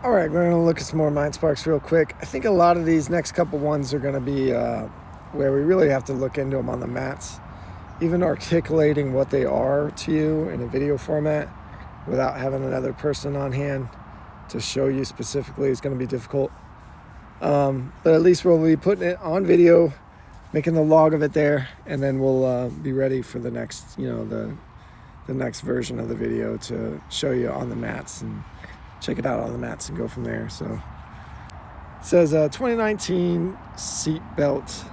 All right, we're going to look at some more Mindsparks real quick. I think a lot of these next couple ones are going to be where we really have to look into them on the mats. Even articulating what they are to you in a video format without having another person on hand to show you specifically is going to be difficult. But at least we'll be putting it on video, making the log of it there, and then we'll be ready for the next, the next version of the video to show you on the mats and check it out on the mats and go from there. So it says 2019 Seatbelt.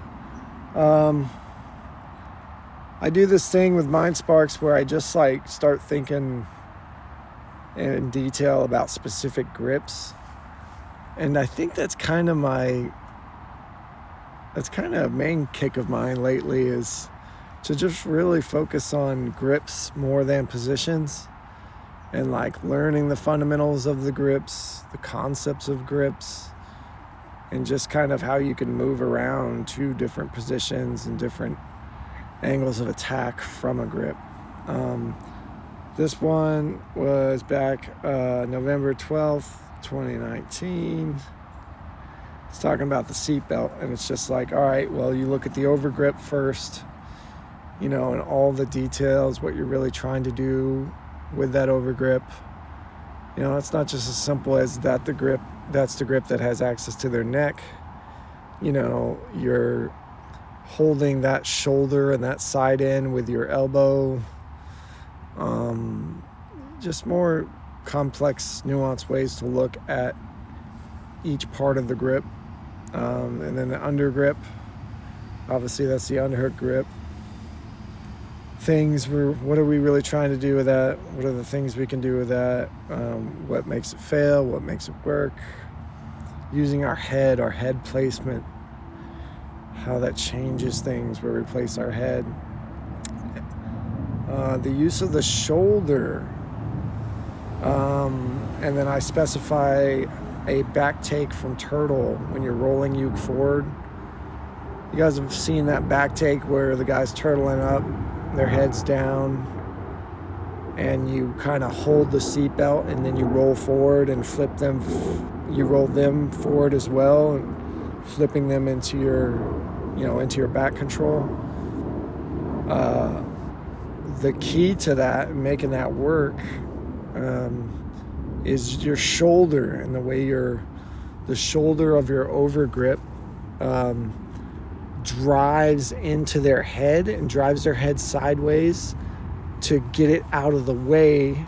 I do this thing with Mindsparks where I just start thinking in detail about specific grips. And I think that's kind of a main kick of mine lately, is to just really focus on grips more than positions, and learning the fundamentals of the grips, the concepts of grips, and just kind of how you can move around to different positions and different angles of attack from a grip. This one was back November 12th, 2019. It's talking about the seatbelt, and it's just all right, well, you look at the overgrip first, and all the details, what you're really trying to do with that overgrip. It's not just as simple as that's the grip that has access to their neck. You're holding that shoulder and that side end with your elbow. Just more complex, nuanced ways to look at each part of the grip. And then the undergrip, obviously that's the underhook grip. What are we really trying to do with that? What are the things we can do with that? What makes it fail? What makes it work? Using our head placement, how that changes things where we place our head. The use of the shoulder. And then I specify a back take from turtle when you're rolling uke forward. You guys have seen that back take where the guy's turtling up, their head's down, and you kind of hold the seatbelt and then you roll forward and flip them. You roll them forward as well, and flipping them into your back control. The key to that, making that work, is your shoulder, and the way the shoulder of your overgrip drives into their head and drives their head sideways to get it out of the way,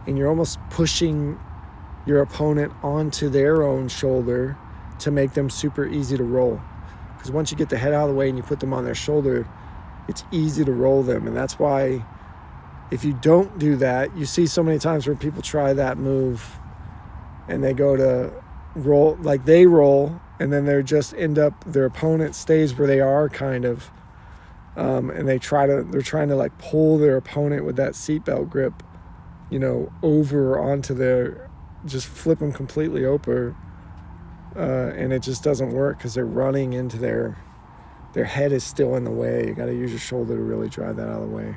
and you're almost pushing your opponent onto their own shoulder to make them super easy to roll. Because once you get the head out of the way and you put them on their shoulder, it's easy to roll them. And that's why if you don't do that, you see so many times where people try that move and they go to roll, they roll, and then they're just end up, their opponent stays where they are kind of, and they're trying to pull their opponent with that seatbelt grip, over onto just flip them completely over, and it just doesn't work because they're running into their head is still in the way. You got to use your shoulder to really drive that out of the way.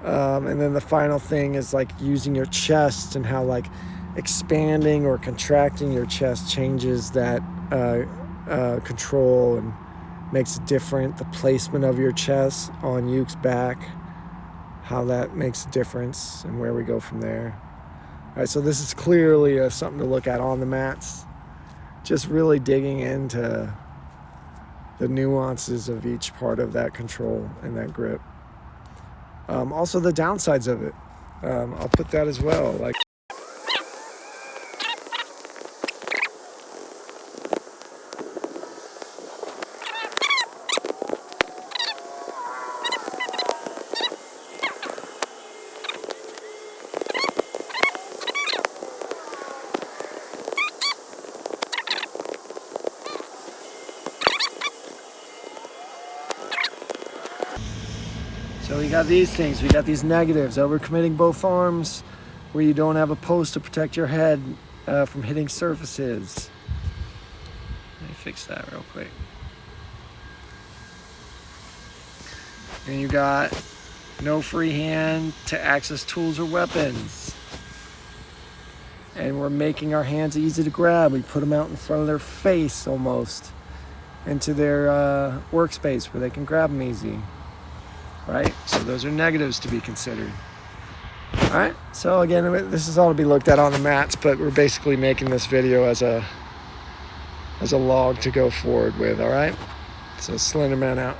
And then the final thing is using your chest, and how expanding or contracting your chest changes that control and makes it different. The placement of your chest on uke's back, how that makes a difference, and where we go from there. All right, so this is clearly something to look at on the mats. Just really digging into the nuances of each part of that control and that grip. Also the downsides of it. I'll put that as well. So we got these things, we got these negatives: overcommitting both arms, where you don't have a post to protect your head from hitting surfaces. Let me fix that real quick. And you got no free hand to access tools or weapons. And we're making our hands easy to grab. We put them out in front of their face almost, into their workspace where they can grab them easy, right? So those are negatives to be considered. All right, so again, this is all to be looked at on the mats, but we're basically making this video as a log to go forward with, all right? So Slenderman out.